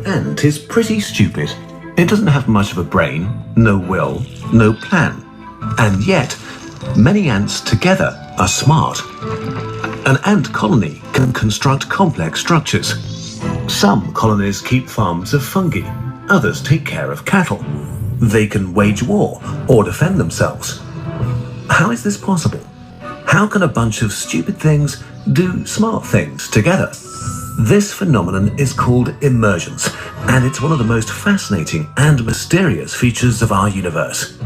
An ant is pretty stupid. It doesn't have much of a brain, no will, no plan. And yet, many ants together are smart. An ant colony can construct complex structures. Some colonies keep farms of fungi, others take care of cattle. They can wage war or defend themselves. How is this possible? How can a bunch of stupid things do smart things together? This phenomenon is called emergence, and it's one of the most fascinating and mysterious features of our universe.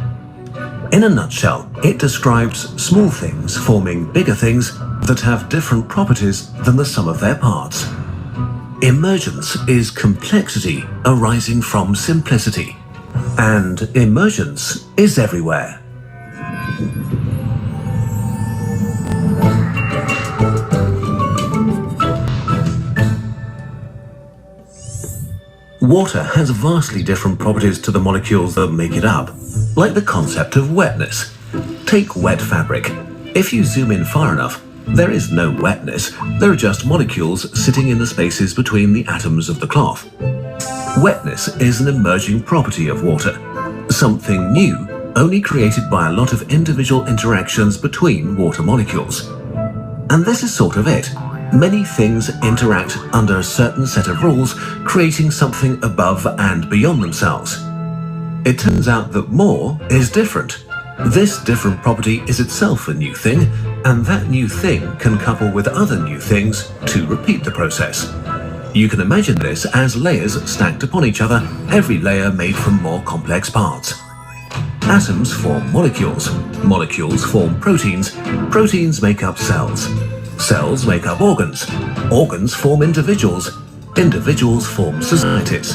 In a nutshell, it describes small things forming bigger things that have different properties than the sum of their parts. Emergence is complexity arising from simplicity, and emergence is everywhere. Water has vastly different properties to the molecules that make it up, like the concept of wetness. Take wet fabric. If you zoom in far enough, there is no wetness, there are just molecules sitting in the spaces between the atoms of the cloth. Wetness is an emerging property of water, something new, only created by a lot of individual interactions between water molecules. And this is sort of it. Many things interact under a certain set of rules, creating something above and beyond themselves. It turns out that more is different. This different property is itself a new thing, and that new thing can couple with other new things to repeat the process. You can imagine this as layers stacked upon each other, every layer made from more complex parts. Atoms form molecules, molecules form proteins, proteins make up cells. Cells make up organs. Organs form individuals. Individuals form societies.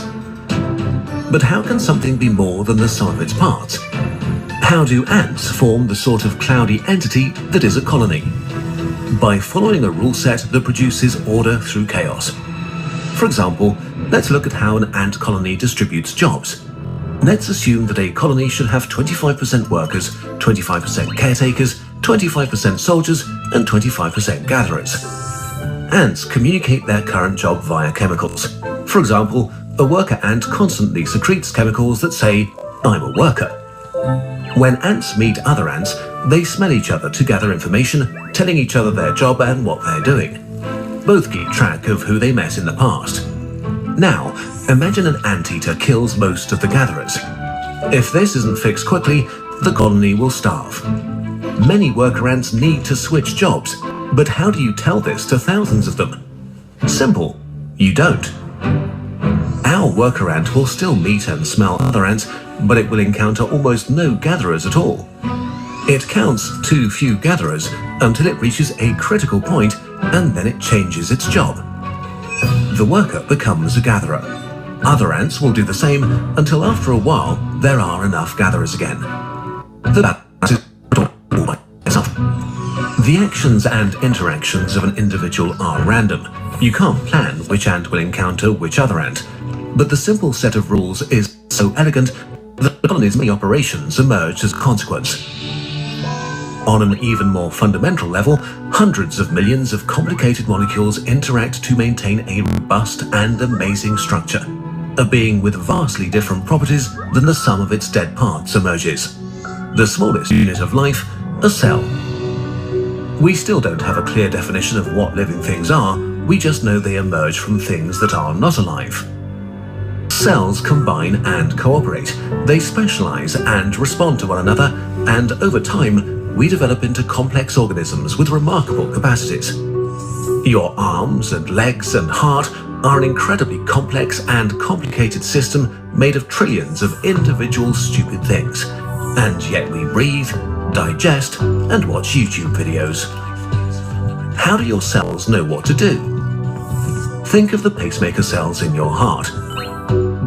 But how can something be more than the sum of its parts? How do ants form the sort of cloudy entity that is a colony? By following a rule set that produces order through chaos. For example, let's look at how an ant colony distributes jobs. Let's assume that a colony should have 25% workers, 25% caretakers, 25% soldiers, and 25% gatherers. Ants communicate their current job via chemicals. For example, a worker ant constantly secretes chemicals that say, "I'm a worker." When ants meet other ants, they smell each other to gather information, telling each other their job and what they're doing. Both keep track of who they met in the past. Now, imagine an anteater kills most of the gatherers. If this isn't fixed quickly, the colony will starve. Many worker ants need to switch jobs, but how do you tell this to thousands of them? Simple, you don't. Our worker ant will still meet and smell other ants, but it will encounter almost no gatherers at all. It counts too few gatherers until it reaches a critical point, and then it changes its job. The worker becomes a gatherer. Other ants will do the same until after a while there are enough gatherers again. The actions and interactions of an individual are random. You can't plan which ant will encounter which other ant. But the simple set of rules is so elegant that the colony's many operations emerge as a consequence. On an even more fundamental level, hundreds of millions of complicated molecules interact to maintain a robust and amazing structure. A being with vastly different properties than the sum of its dead parts emerges. The smallest unit of life, a cell. We still don't have a clear definition of what living things are, we just know they emerge from things that are not alive. Cells combine and cooperate, they specialize and respond to one another, and over time, we develop into complex organisms with remarkable capacities. Your arms and legs and heart are an incredibly complex and complicated system made of trillions of individual stupid things, and yet we breathe, digest, and watch YouTube videos. How do your cells know what to do? Think of the pacemaker cells in your heart.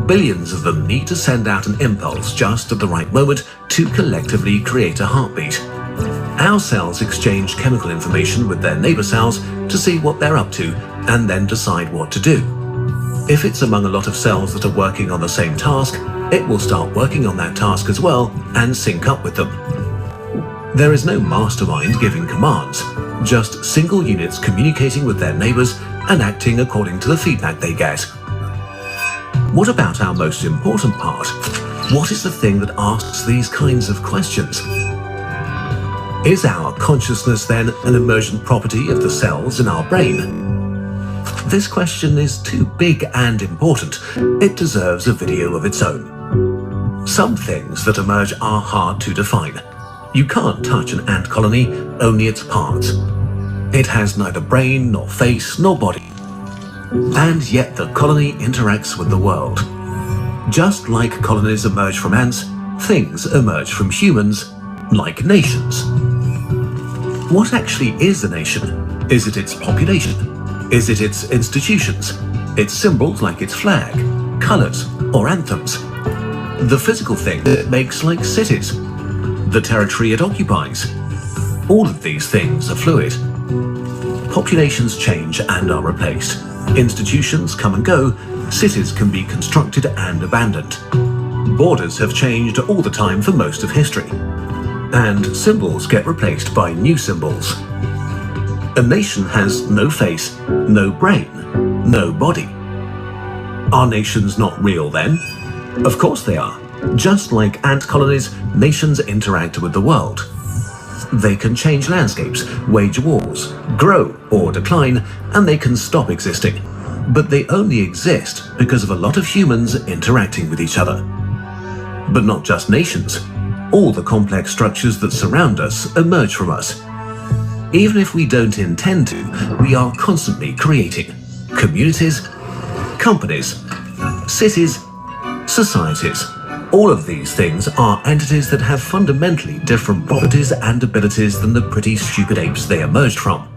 Billions of them need to send out an impulse just at the right moment to collectively create a heartbeat. Our cells exchange chemical information with their neighbor cells to see what they're up to and then decide what to do. If it's among a lot of cells that are working on the same task, it will start working on that task as well and sync up with them. There is no mastermind giving commands, just single units communicating with their neighbors and acting according to the feedback they get. What about our most important part? What is the thing that asks these kinds of questions? Is our consciousness then an emergent property of the cells in our brain? This question is too big and important. It deserves a video of its own. Some things that emerge are hard to define. You can't touch an ant colony, only its parts. It has neither brain, nor face, nor body. And yet the colony interacts with the world. Just like colonies emerge from ants, things emerge from humans, like nations. What actually is a nation? Is it its population? Is it its institutions? Its symbols like its flag, colors, or anthems? The physical thing it makes like cities? The territory it occupies? All of these things are fluid. Populations change and are replaced. Institutions come and go. Cities can be constructed and abandoned. Borders have changed all the time for most of history. And symbols get replaced by new symbols. A nation has no face, no brain, no body. Are nations not real then? Of course they are. Just like ant colonies, nations interact with the world. They can change landscapes, wage wars, grow or decline, and they can stop existing. But they only exist because of a lot of humans interacting with each other. But not just nations. All the complex structures that surround us emerge from us. Even if we don't intend to, we are constantly creating communities, companies, cities, societies. All of these things are entities that have fundamentally different properties and abilities than the pretty stupid apes they emerged from.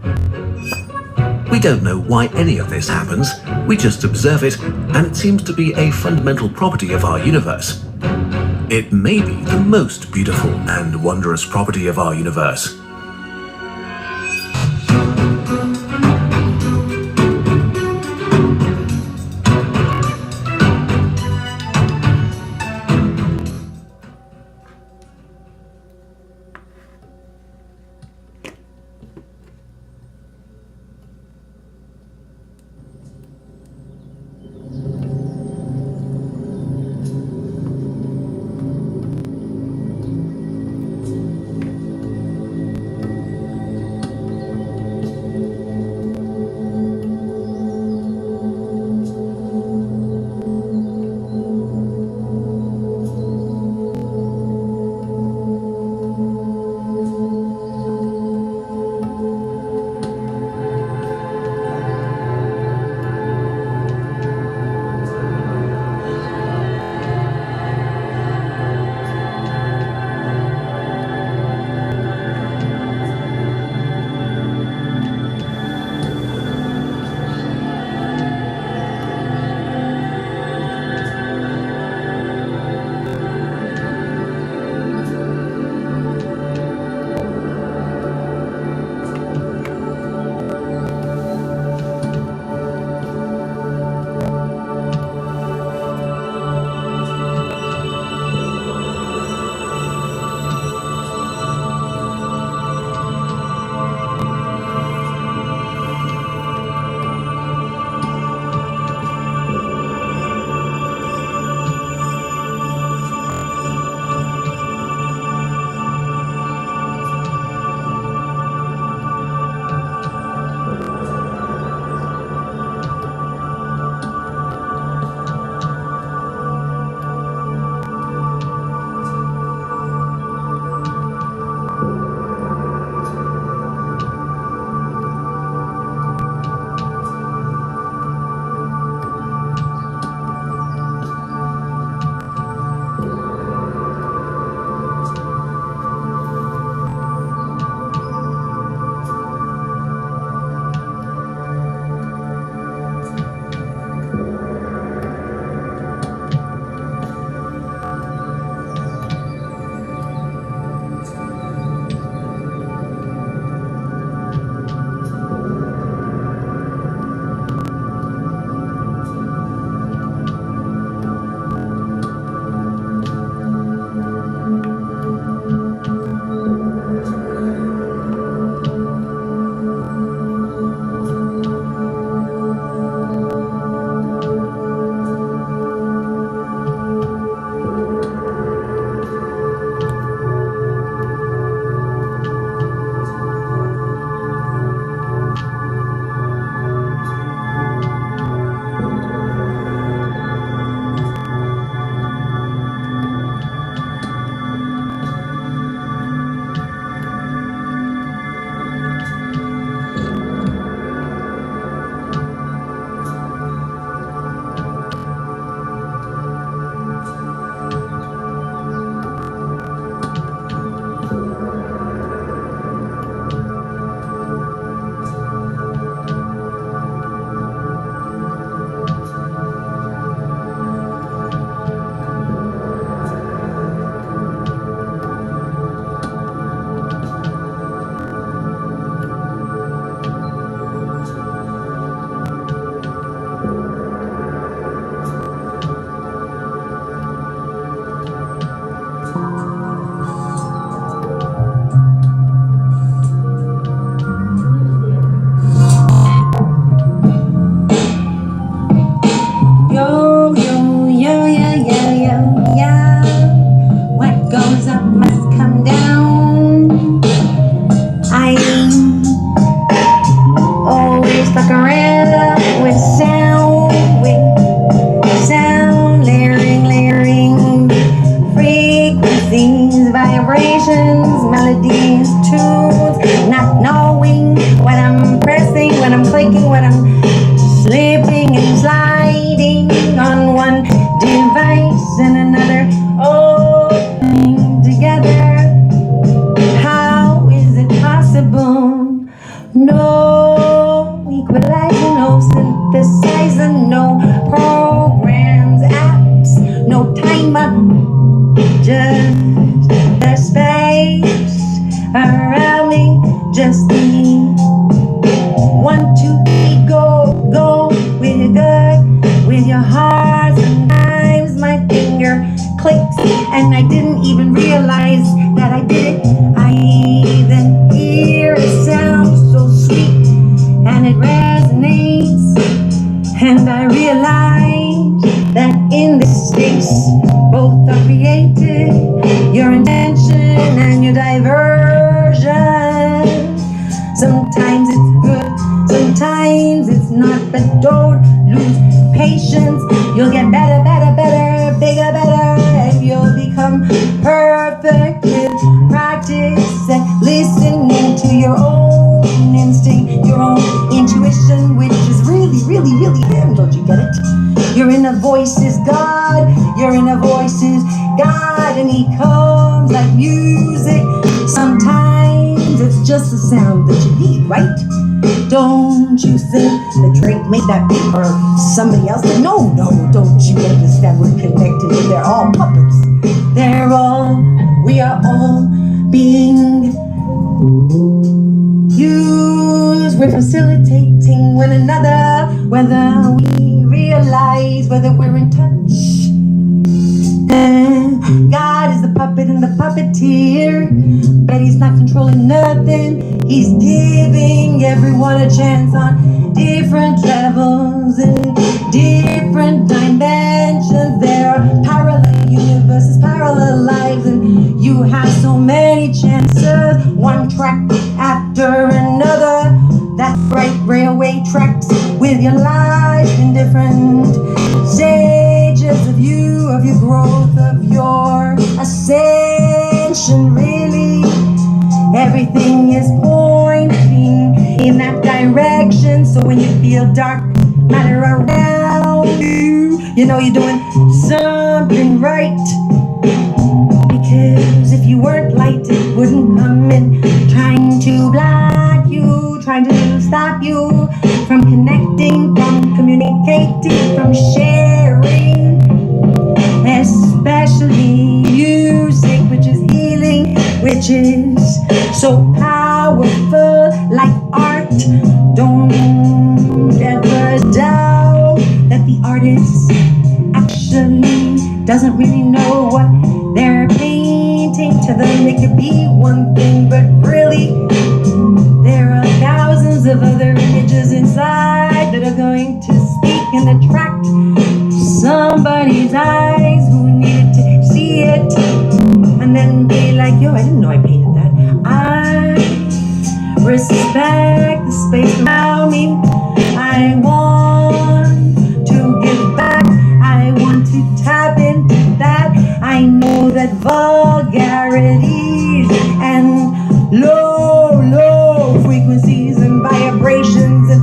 We don't know why any of this happens, we just observe it, and it seems to be a fundamental property of our universe. It may be the most beautiful and wondrous property of our universe. liking when I'm slipping and sliding on one device and another, opening together. How is it possible? No equalizer, no synthesizer, no programs, apps, no timer, just the space around me, just me. 1, 2, 3, go, go with your gut, with your heart. Sometimes my finger clicks and I didn't even realize that I did it. I then hear a sound so sweet and it resonates, and I realize that in this space both are created, your intention and your diversion. Sometimes it's good, sometimes it's not, but don't lose patience. You'll get better, better, better, bigger, better, and you'll become perfect with practice and listening to your own instinct, your own intuition, which is really, really, really him. Don't you get it? Your inner voice is God, your inner voice is God, and he comes like music. Sometimes it's just the sound that you need, right? Don't you think the Drake made that beat or somebody else did? No, no, don't you understand? We're connected and they're all puppets. We are all being used. We're facilitating one another, whether we realize, whether we're in touch. God is the puppet and the puppeteer, but he's not controlling nothing. He's giving everyone a chance on different levels and different dimensions. There are parallel universes, parallel lives, and you have so many chances. One track after another, that's right, railway tracks with your life in different stages of you, of your growth, of your ascension. Really, everything is pointing in that direction. So when you feel dark matter around you, you know you're doing something right. Because if you weren't light, it wouldn't come in, trying to block you, trying to stop you from connecting, from communicating, from sharing. Especially music, which is healing, which is so powerful, like art. Don't ever doubt that the artist actually doesn't really know what they're painting. To them it could be one thing, but really there are thousands of other images inside that are going to speak and attract somebody's eyes who needed to see it, and then be like, yo, I didn't know I painted that. I respect the space around me. I want to give back. I want to tap into that. I know that vulgarities and low frequencies and vibrations and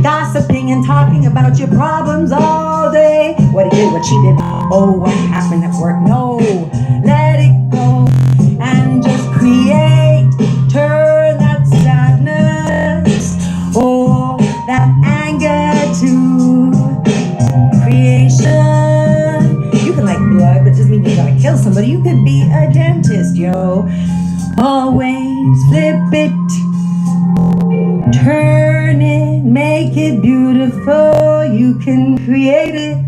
gossiping and talking about your problems all day. What he did, what she did. Oh, what happened at work? No, let it go and just create. Turn that sadness, oh, that anger to creation. You can like blood, but it doesn't mean you gotta kill somebody. You could be a dentist, yo. Always flip it, turn it, make it beautiful. You can create it.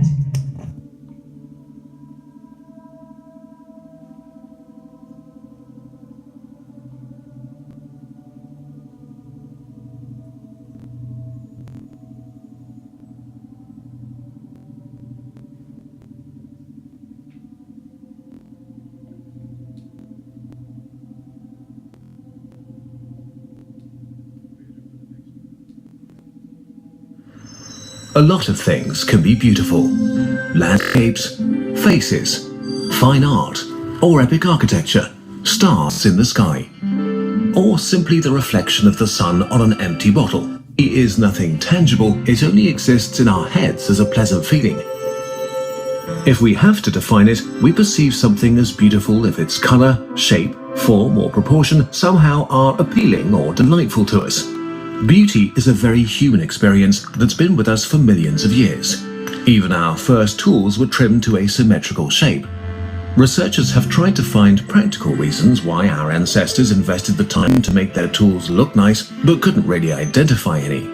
A lot of things can be beautiful. Landscapes, faces, fine art, or epic architecture, stars in the sky, or simply the reflection of the sun on an empty bottle. is nothing tangible, it only exists in our heads as a pleasant feeling. If we have to define it, we perceive something as beautiful if its color, shape, form, or proportion somehow are appealing or delightful to us. Beauty is a very human experience that's been with us for millions of years. Even our first tools were trimmed to a symmetrical shape. Researchers have tried to find practical reasons why our ancestors invested the time to make their tools look nice, but couldn't really identify any.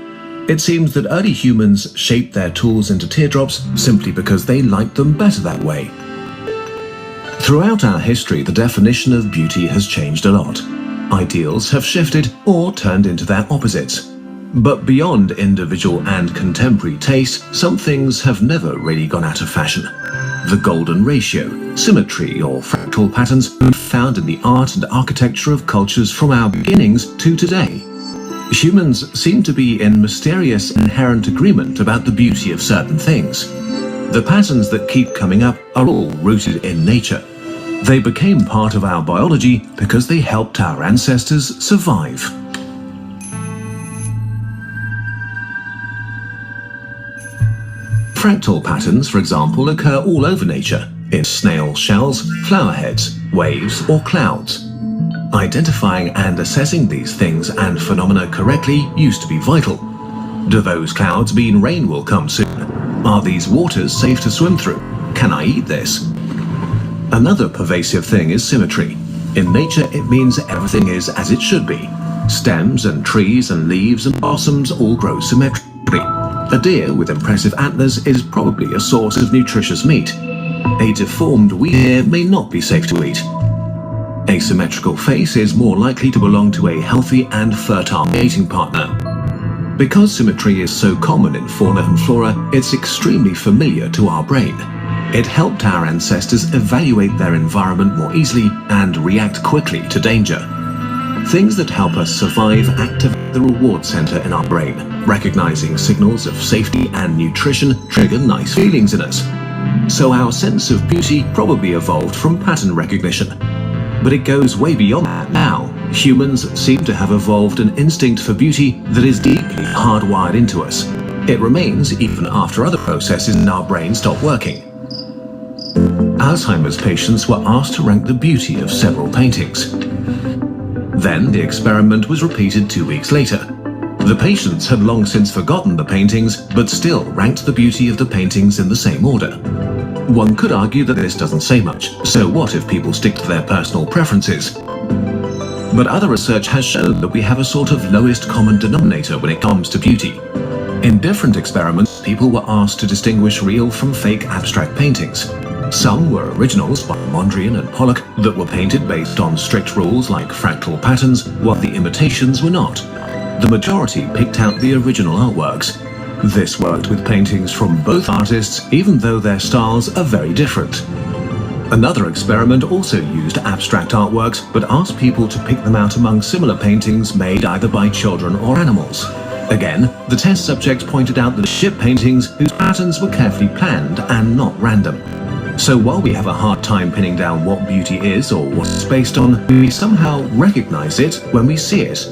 It seems that early humans shaped their tools into teardrops simply because they liked them better that way. Throughout our history, the definition of beauty has changed a lot. Ideals have shifted or turned into their opposites. But beyond individual and contemporary taste, some things have never really gone out of fashion. The golden ratio, symmetry, or fractal patterns found in the art and architecture of cultures from our beginnings to today. Humans seem to be in mysterious inherent agreement about the beauty of certain things. The patterns that keep coming up are all rooted in nature. They became part of our biology because they helped our ancestors survive. Fractal patterns, for example, occur all over nature, in snail shells, flower heads, waves, or clouds. Identifying and assessing these things and phenomena correctly used to be vital. Do those clouds mean rain will come soon? Are these waters safe to swim through? Can I eat this? Another pervasive thing is symmetry. In nature, it means everything is as it should be. Stems and trees and leaves and blossoms all grow symmetrically. A deer with impressive antlers is probably a source of nutritious meat. A deformed wheat ear may not be safe to eat. A symmetrical face is more likely to belong to a healthy and fertile mating partner. Because symmetry is so common in fauna and flora, it's extremely familiar to our brain. It helped our ancestors evaluate their environment more easily and react quickly to danger. Things that help us survive activate the reward center in our brain. Recognizing signals of safety and nutrition trigger nice feelings in us. So our sense of beauty probably evolved from pattern recognition. But it goes way beyond that now. Humans seem to have evolved an instinct for beauty that is deeply hardwired into us. It remains even after other processes in our brain stop working. Alzheimer's patients were asked to rank the beauty of several paintings. Then the experiment was repeated 2 weeks later. The patients had long since forgotten the paintings, but still ranked the beauty of the paintings in the same order. One could argue that this doesn't say much. So what if people stick to their personal preferences? But other research has shown that we have a sort of lowest common denominator when it comes to beauty. In different experiments, people were asked to distinguish real from fake abstract paintings. Some were originals by Mondrian and Pollock that were painted based on strict rules like fractal patterns, while the imitations were not. The majority picked out the original artworks. This worked with paintings from both artists, even though their styles are very different. Another experiment also used abstract artworks, but asked people to pick them out among similar paintings made either by children or animals. Again, the test subjects pointed out the ship paintings whose patterns were carefully planned and not random. So while we have a hard time pinning down what beauty is or what it's based on, we somehow recognize it when we see it.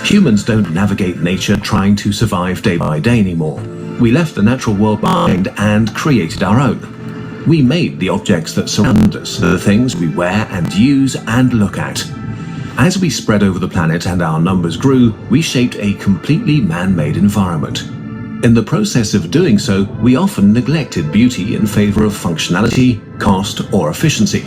Humans don't navigate nature trying to survive day by day anymore. We left the natural world behind and created our own. We made the objects that surround us, the things we wear and use and look at. As we spread over the planet and our numbers grew, we shaped a completely man-made environment. In the process of doing so, we often neglected beauty in favor of functionality, cost, or efficiency.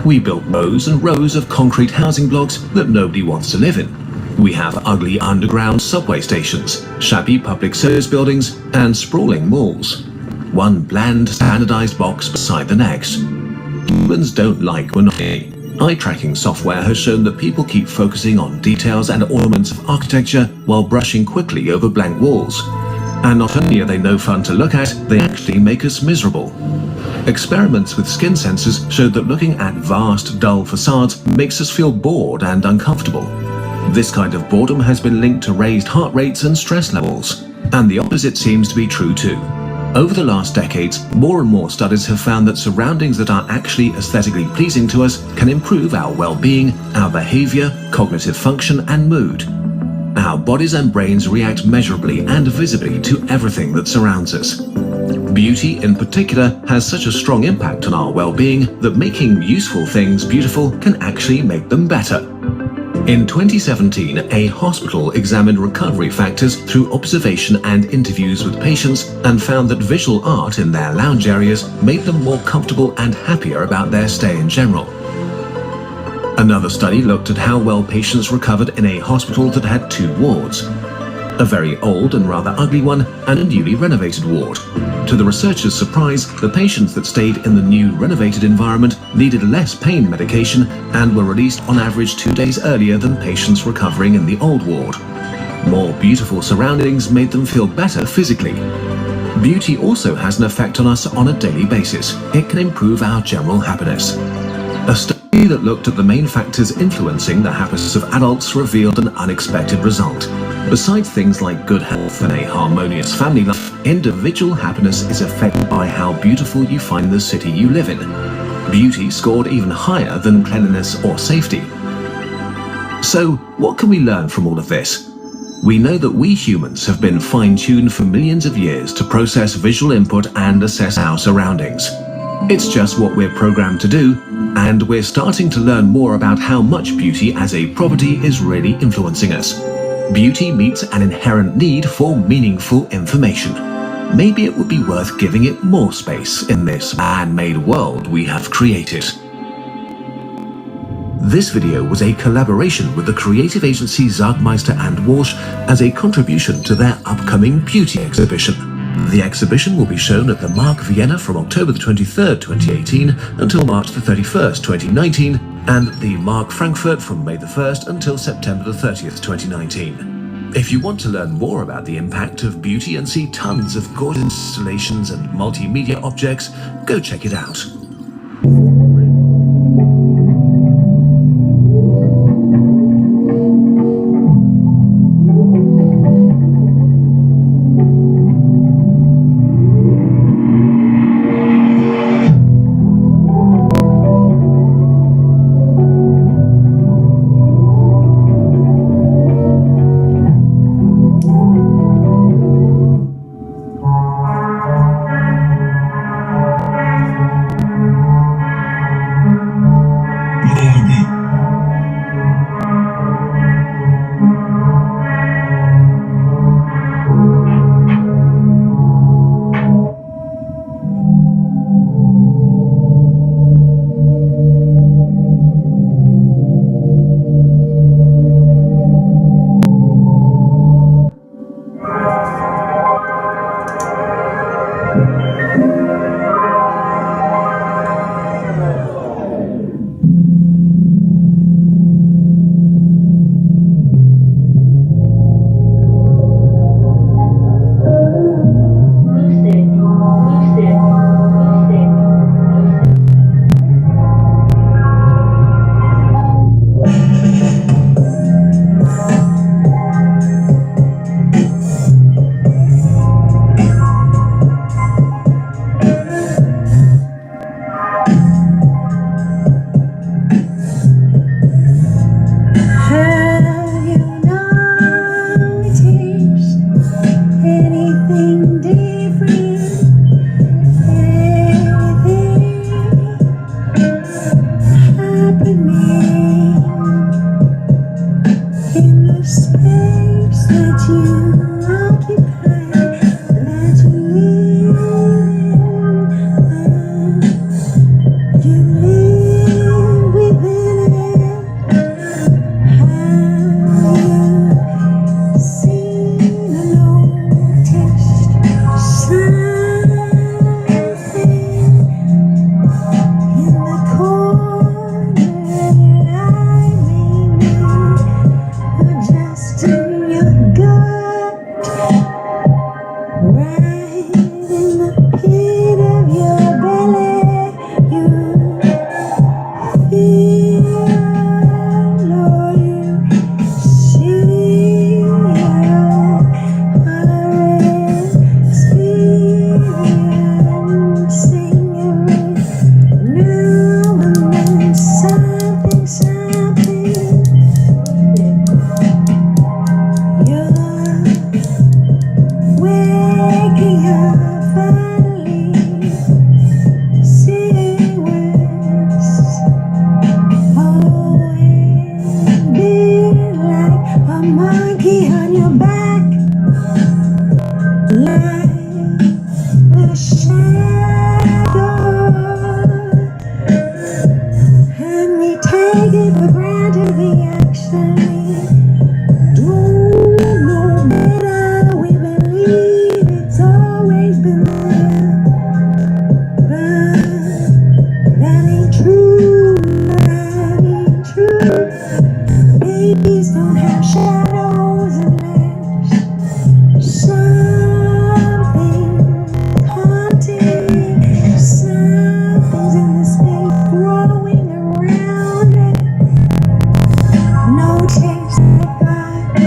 We built rows and rows of concrete housing blocks that nobody wants to live in. We have ugly underground subway stations, shabby public service buildings, and sprawling malls. One bland, standardized box beside the next. Humans don't like monotony. Eye tracking software has shown that people keep focusing on details and ornaments of architecture while brushing quickly over blank walls. And not only are they no fun to look at, they actually make us miserable. Experiments with skin sensors showed that looking at vast, dull facades makes us feel bored and uncomfortable. This kind of boredom has been linked to raised heart rates and stress levels. And the opposite seems to be true too. Over the last decades, more and more studies have found that surroundings that are actually aesthetically pleasing to us can improve our well-being, our behavior, cognitive function, and mood. Our bodies and brains react measurably and visibly to everything that surrounds us. Beauty, in particular, has such a strong impact on our well-being that making useful things beautiful can actually make them better. In 2017, a hospital examined recovery factors through observation and interviews with patients and found that visual art in their lounge areas made them more comfortable and happier about their stay in general. Another study looked at how well patients recovered in a hospital that had two wards, a very old and rather ugly one and a newly renovated ward. To the researchers' surprise, the patients that stayed in the new renovated environment needed less pain medication and were released on average 2 days earlier than patients recovering in the old ward. More beautiful surroundings made them feel better physically. Beauty also has an effect on us on a daily basis. It can improve our general happiness. A study that looked at the main factors influencing the happiness of adults revealed an unexpected result. Besides things like good health and a harmonious family life, individual happiness is affected by how beautiful you find the city you live in. Beauty scored even higher than cleanliness or safety. So, what can we learn from all of this? We know that we humans have been fine-tuned for millions of years to process visual input and assess our surroundings. It's just what we're programmed to do, and we're starting to learn more about how much beauty as a property is really influencing us. Beauty meets an inherent need for meaningful information. Maybe it would be worth giving it more space in this man-made world we have created. This video was a collaboration with the creative agency Zargmeister & Walsh as a contribution to their upcoming beauty exhibition. The exhibition will be shown at the Mark Vienna from October the 23rd, 2018 until March the 31st, 2019, and the Mark Frankfurt from May the 1st until September the 30th, 2019. If you want to learn more about the impact of beauty and see tons of gorgeous installations and multimedia objects, go check it out. take for granted the action we do. No matter, we believe it's always been there. But that ain't true, that ain't true. Babies don't have shadows unless something haunting, something's in the space growing around it. No chase but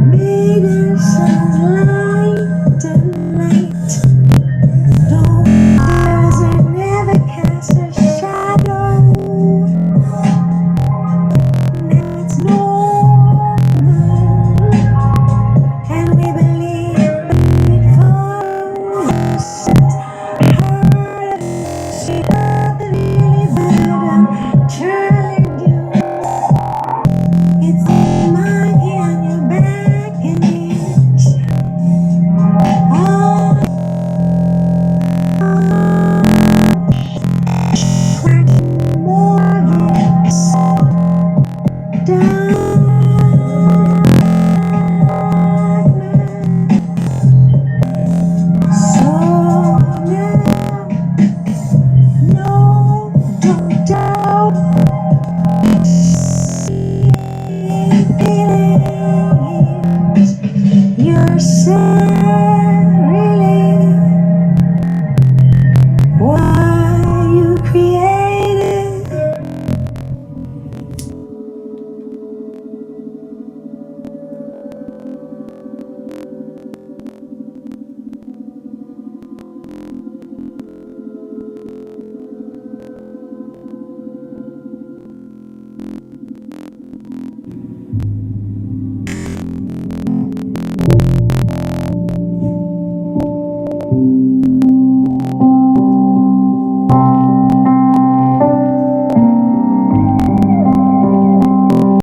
maiden sun's light and light. Don't it never cast a shadow. Now it's normal, and we believe it follows. Heart of the really bad. I'm telling you, it's my on your back, and it's all cracking more of this down.